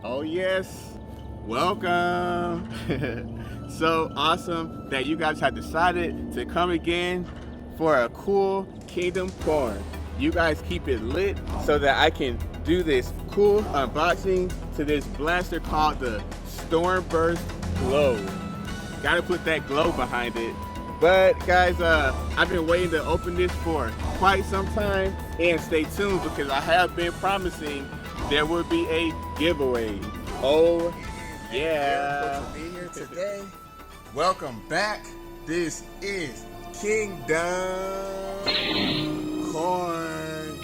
Oh yes, welcome. So awesome that you guys have decided to come again for a cool Kingdom porn. You guys keep it lit so that I can do this cool unboxing to this blaster called the STORMBURST Glow. Gotta put that glow behind it. But guys, I've been waiting to open this for quite some time, and stay tuned because I have been promising there will be a giveaway. Oh yeah. To be here today. Welcome back. This is Kingdom Corn.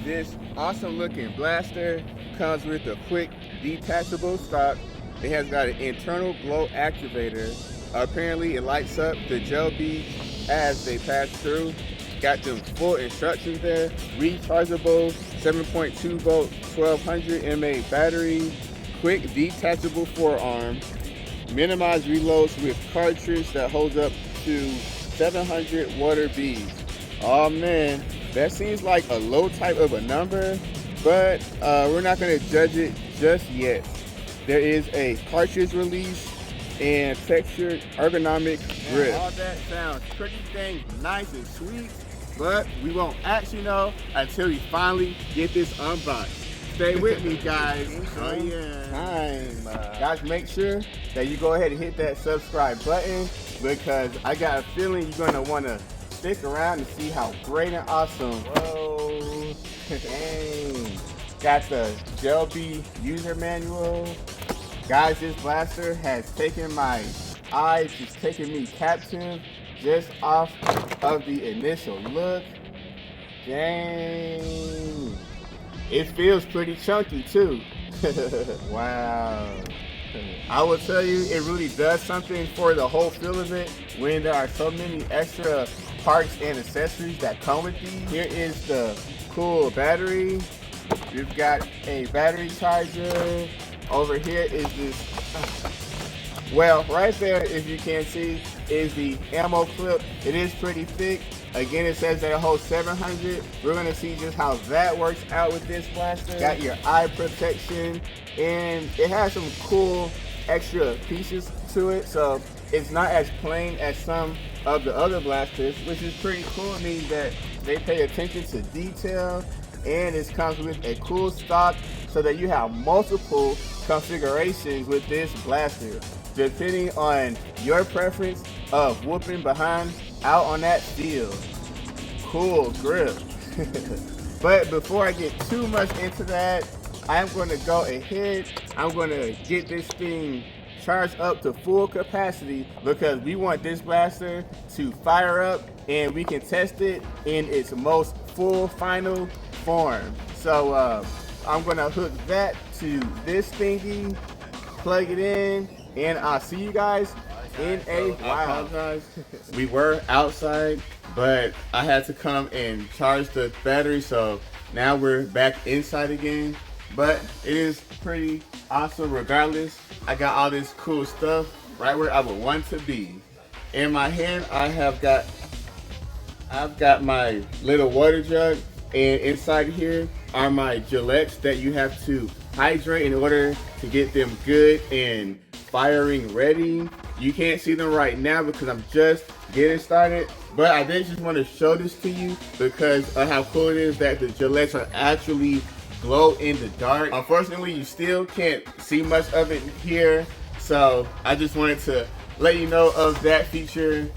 This awesome looking blaster comes with a quick detachable stock. It has got an internal glow activator. Apparently it lights up the GELBEE as they pass through. Got them full instructions there. Rechargeable 7.2 volt 1200 mAh battery. Quick detachable forearm. Minimize reloads with cartridge that holds up to 700 water beads. Oh man, that seems like a low type of a number, but we're not going to judge it just yet. There is a cartridge release and textured ergonomic grip. All that sounds pretty dang nice and sweet, but we won't actually know until we finally get this unboxed. Stay with me, guys. Oh yeah. Time. Guys, make sure that you go ahead and hit that subscribe button because I got a feeling you're going to want to stick around and see how great and awesome. Whoa. Dang. Got the GELBEE user manual. Guys, this blaster has taken my eyes, it's taken me captive just off of the initial look. Dang. It feels pretty chunky too. Wow. I will tell you, it really does something for the whole feel of it when there are so many extra parts and accessories that come with these. Here is the cool battery. We've got a battery charger. Over here is this, well, right there, if you can see, is the ammo clip. It is pretty thick. Again, it says that it holds 700. We're gonna see just how that works out with this blaster. Got your eye protection, and it has some cool extra pieces to it. So it's not as plain as some of the other blasters, which is pretty cool. It means that they pay attention to detail, and it comes with a cool stock so that you have multiple configurations with this blaster, depending on your preference of whooping behind out on that field. Cool grip. But before I get too much into that, I'm going to go ahead. I'm going to get this thing charged up to full capacity because we want this blaster to fire up and we can test it in its most full final form. So I'm going to hook that to this thingy, plug it in, and I'll see you guys in a while. I apologize. We were outside, but I had to come and charge the battery, so now we're back inside again. But it is pretty awesome regardless. I got all this cool stuff right where I would want to be. In my hand, I've got my little water jug, and inside here are my Gillettes that you have to hydrate in order to get them good and firing ready. You can't see them right now because I'm just getting started, but I did just want to show this to you because of how cool it is that the Gillettes are actually glow in the dark. Unfortunately, you still can't see much of it here, so I just wanted to let you know of that feature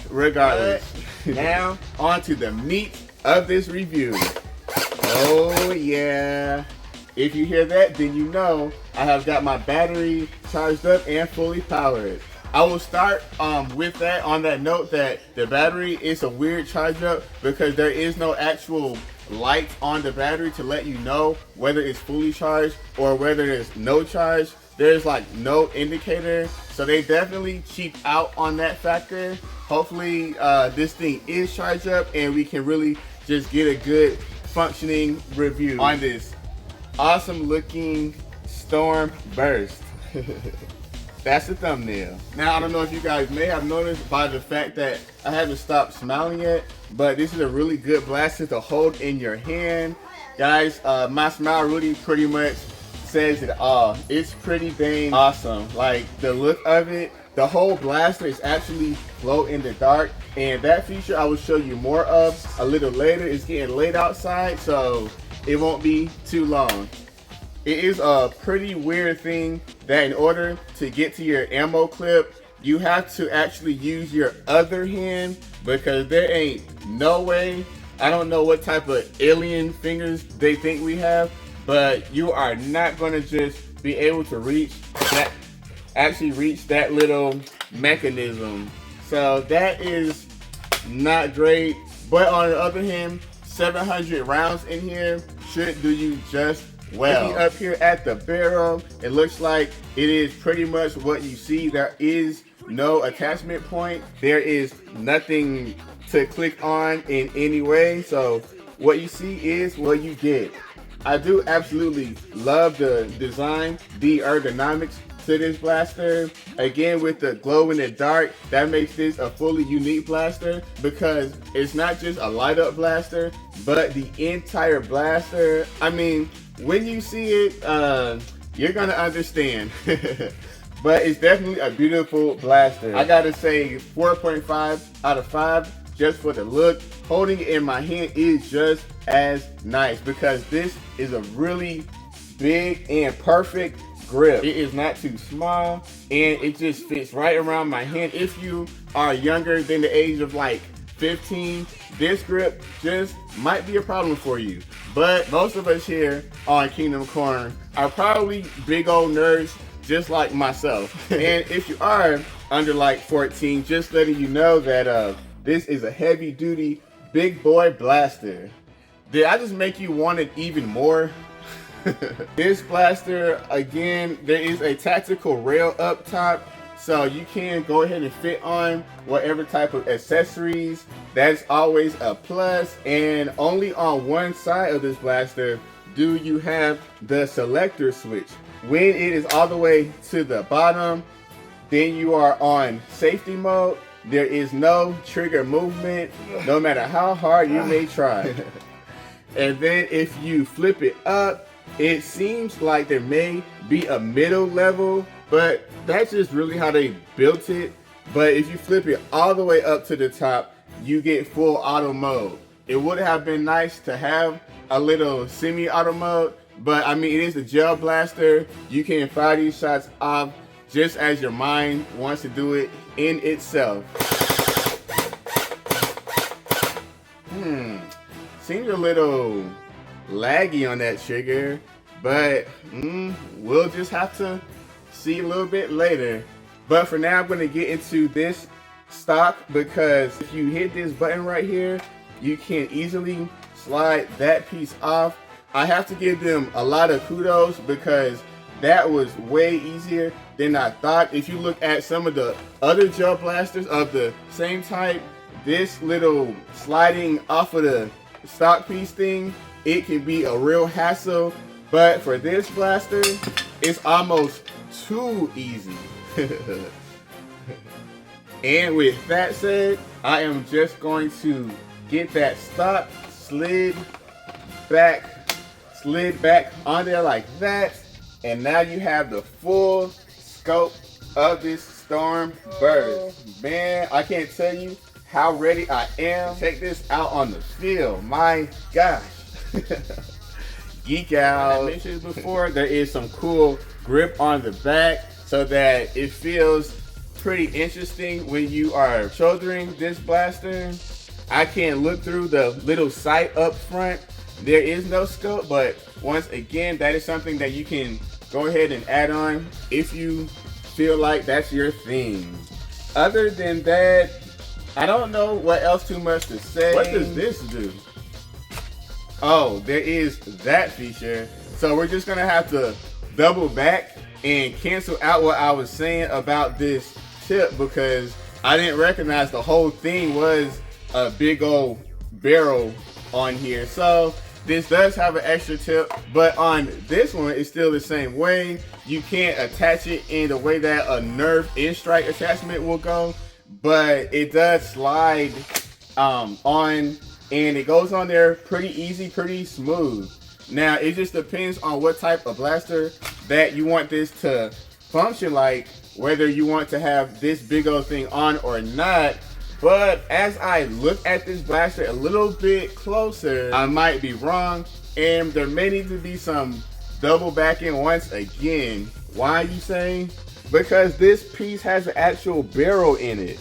regardless. Now, on to the meat of this review. Oh yeah. If you hear that, then you know I have got my battery charged up and fully powered. I will start with that on that note that the battery is a weird charge up because there is no actual light on the battery to let you know whether it's fully charged or whether there's no charge. There's like no indicator, so they definitely cheap out on that factor. Hopefully this thing is charged up and we can really just get a good functioning review on this awesome looking STORMBURST. that's the thumbnail. Now, I don't know if you guys may have noticed by the fact that I haven't stopped smiling yet, but this is a really good blaster to hold in your hand. Guys, my smile really pretty much says it all. It's pretty dang awesome. Like, the look of it, the whole blaster is actually glow in the dark, and that feature I will show you more of a little later. It's getting late outside, so it won't be too long. It is a pretty weird thing that in order to get to your ammo clip, you have to actually use your other hand, because there ain't no way, I don't know what type of alien fingers they think we have, but you are not gonna just be able to reach that, actually reach that little mechanism. So that is not great, but on the other hand, 700 rounds in here should do you just well. Looking up here at the barrel, it looks like it is pretty much what you see. There is no attachment point. There is nothing to click on in any way. So what you see is what you get. I do absolutely love the design, the ergonomics to this blaster. Again, with the glow in the dark, that makes this a fully unique blaster, because it's not just a light up blaster, but the entire blaster. I mean, when you see it, you're gonna understand. But it's definitely a beautiful blaster. I gotta say 4.5 out of 5 just for the look. Holding it in my hand is just as nice, because this is a really big and perfect grip. It is not too small, and it just fits right around my hand. If you are younger than the age of like 15, this grip just might be a problem for you. But most of us here on Kingdom Corner are probably big old nerds just like myself. And if you are under like 14, just letting you know that this is a heavy duty big boy blaster. Did I just make you want it even more? This blaster, again, there is a tactical rail up top, so you can go ahead and fit on whatever type of accessories. That's always a plus. And only on one side of this blaster do you have the selector switch. When it is all the way to the bottom, then you are on safety mode. There is no trigger movement, no matter how hard you may try. And then if you flip it up, it seems like there may be a middle level, but that's just really how they built it. But if you flip it all the way up to the top, you get full auto mode. It would have been nice to have a little semi-auto mode, but I mean, it is a gel blaster. You can fire these shots off just as your mind wants to do it in itself. Seems a little laggy on that trigger, but we'll just have to see a little bit later. But for now, I'm going to get into this stock, because if you hit this button right here, you can easily slide that piece off. I have to give them a lot of kudos, because that was way easier than I thought. If you look at some of the other gel blasters of the same type, this little sliding off of the stock piece thing, it can be a real hassle. But for this blaster, it's almost too easy. And with that said, I am just going to get that stock slid back on there like that. And now you have the full scope of this Stormburst. Man, I can't tell you how ready I am. Check this out on the field. My gosh. Geek out. I mentioned before, there is some cool grip on the back so that it feels pretty interesting when you are shouldering this blaster. I can look through the little sight up front. There is no scope, but once again, that is something that you can go ahead and add on if you feel like that's your thing. Other than that, I don't know what else too much to say. What does this do? Oh, there is that feature. So we're just gonna have to double back and cancel out what I was saying about this tip, because I didn't recognize the whole thing was a big old barrel on here. So this does have an extra tip, but on this one, it's still the same way. You can't attach it in the way that a Nerf in-strike attachment will go, but it does slide on, and it goes on there pretty easy, pretty smooth. Now, it just depends on what type of blaster that you want this to function like, whether you want to have this big old thing on or not. But as I look at this blaster a little bit closer, I might be wrong, and there may need to be some double backing once again. Why, you say? Because this piece has an actual barrel in it.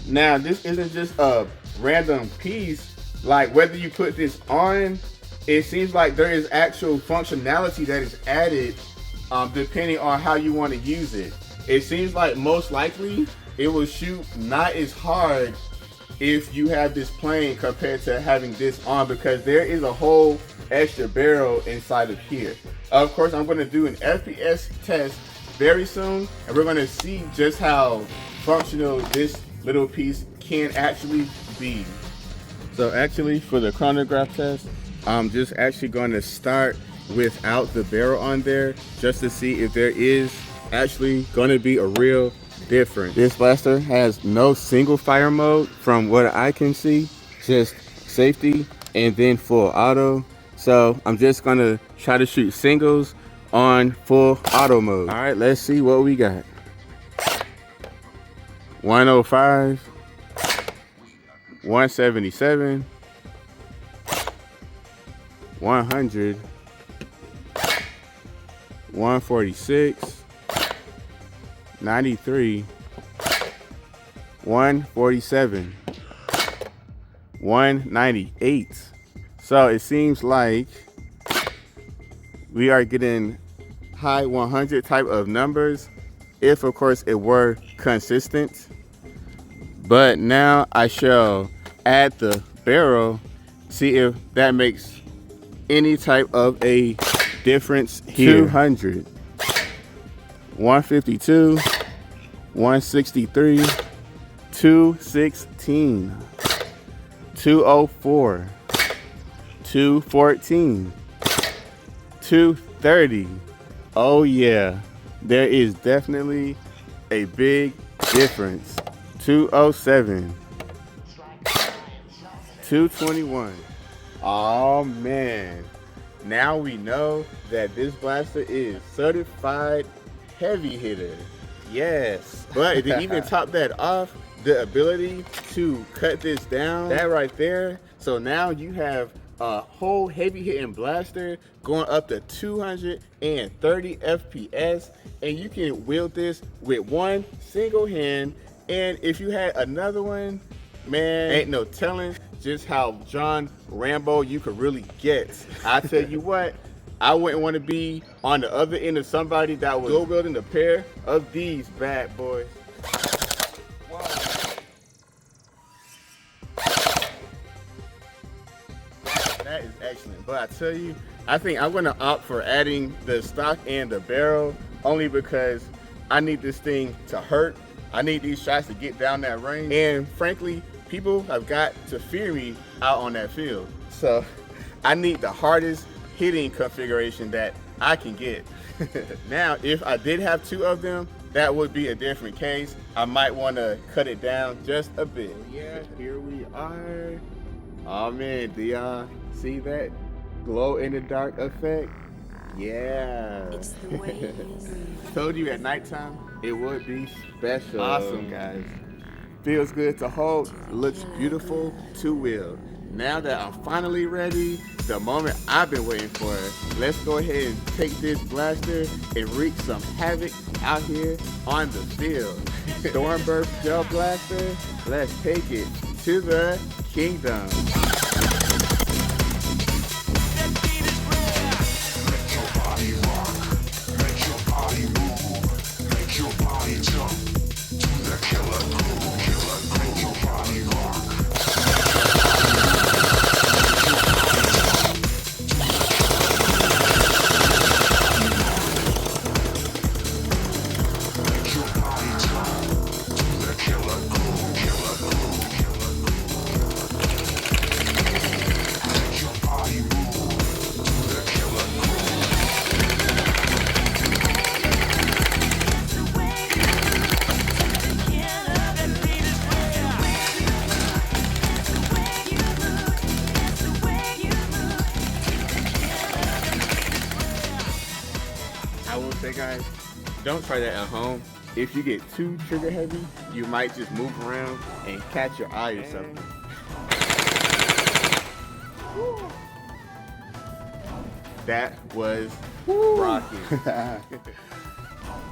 Now, this isn't just a random piece. Like, whether you put this on, it seems like there is actual functionality that is added depending on how you want to use it. It seems like most likely it will shoot not as hard if you have this plain compared to having this on, because there is a whole extra barrel inside of here. Of course, I'm going to do an FPS test very soon, and we're going to see just how functional this little piece can actually be. So actually, for the chronograph test, I'm just actually going to start without the barrel on there, just to see if there is actually going to be a real difference. This blaster has no single fire mode from what I can see, just safety and then full auto. So I'm just going to try to shoot singles on full auto mode. All right, let's see what we got. 105, 177, 100, 146, 93, 147, 198. So it seems like we are getting high 100 type of numbers, if of course it were consistent. But now I shall add the barrel, see if that makes any type of a difference here. 200, 152, 163, 216, 204, 214, 230. Oh yeah, there is definitely a big difference. 207, 221. Oh man, now we know that this blaster is certified heavy hitter. Yes, but to even top that off, the ability to cut this down, that right there. So now you have a whole heavy hitting blaster going up to 230 FPS, and you can wield this with one single hand. And if you had another one, man, ain't no telling just how John Rambo you could really get. I tell you what, I wouldn't want to be on the other end of somebody that was building a pair of these bad boys. Wow. That is excellent. But I tell you, I think I'm going to opt for adding the stock and the barrel, only because I need this thing to hurt. I need these shots to get down that range. And frankly, people have got to fear me out on that field. So I need the hardest hitting configuration that I can get. Now, if I did have two of them, that would be a different case. I might want to cut it down just a bit. Yeah, here we are. Oh man, do y'all see that glow in the dark effect? Yeah. It's the way. Told you at nighttime it would be special. Awesome, guys. Feels good to hold, looks beautiful to wield. Now that I'm finally ready, the moment I've been waiting for, let's go ahead and take this blaster and wreak some havoc out here on the field. Stormburst Gel Blaster, let's take it to the kingdom. guys, don't try that at home. If you get too trigger heavy, you might just move around and catch your eye or something. That was rocking.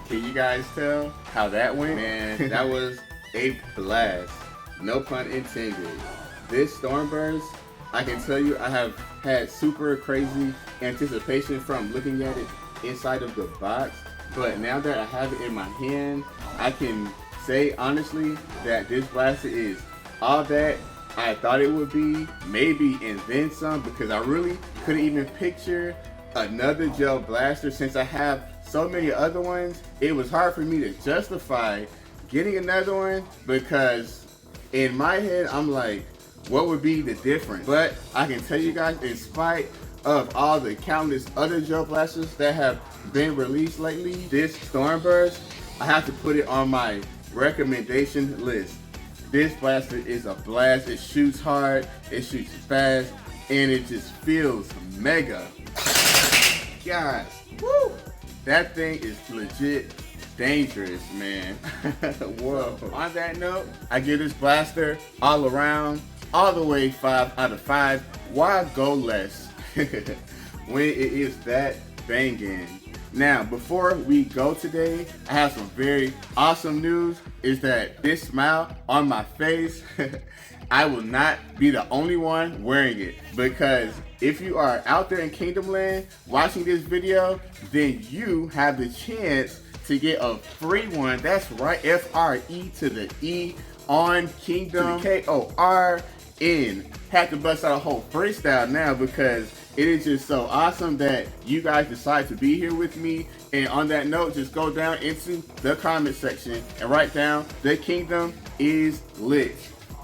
Can you guys tell how that went? Man, that was a blast. No pun intended. This Stormburst, I can tell you, I have had super crazy anticipation from looking at it inside of the box. But now that I have it in my hand, I can say honestly that this blaster is all that I thought it would be, maybe and then some, because I really couldn't even picture another gel blaster since I have so many other ones. It was hard for me to justify getting another one because in my head I'm like, what would be the difference? But I can tell you guys, in spite of all the countless other gel blasters that have been released lately, this Stormburst, I have to put it on my recommendation list. This blaster is a blast. It shoots hard, it shoots fast, and it just feels mega. Guys, woo! That thing is legit dangerous, man. Whoa. On that note, I give this blaster all around, all the way 5 out of 5. Why go less when it is that banging? Now, before we go today, I have some very awesome news. Is that this smile on my face, I will not be the only one wearing it, because if you are out there in Kingdom Land watching this video, then you have the chance to get a free one. That's right, F-R-E to the E on Kingdom, K-O-R-N. Have to bust out a whole freestyle now because it is just so awesome that you guys decide to be here with me. And on that note, just go down into the comment section and write down "The Kingdom is lit."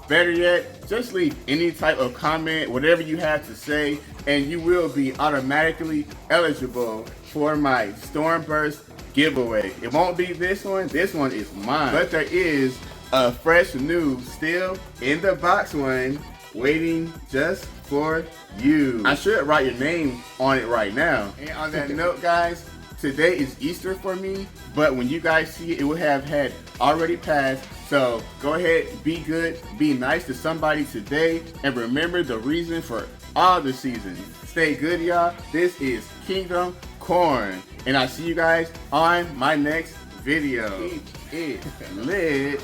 Better yet, just leave any type of comment, whatever you have to say, and you will be automatically eligible for my Stormburst giveaway. It won't be this one is mine. But there is a fresh new, still in the box one, waiting just for you. I should write your name on it right now. And on that note, guys, today is Easter for me, but when you guys see it, it will have had already passed. So go ahead, be good, be nice to somebody today, and remember the reason for all the seasons. Stay good, y'all. This is Kingdom Corn, and I'll see you guys on my next video. Keep it lit.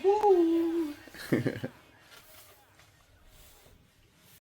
Woo!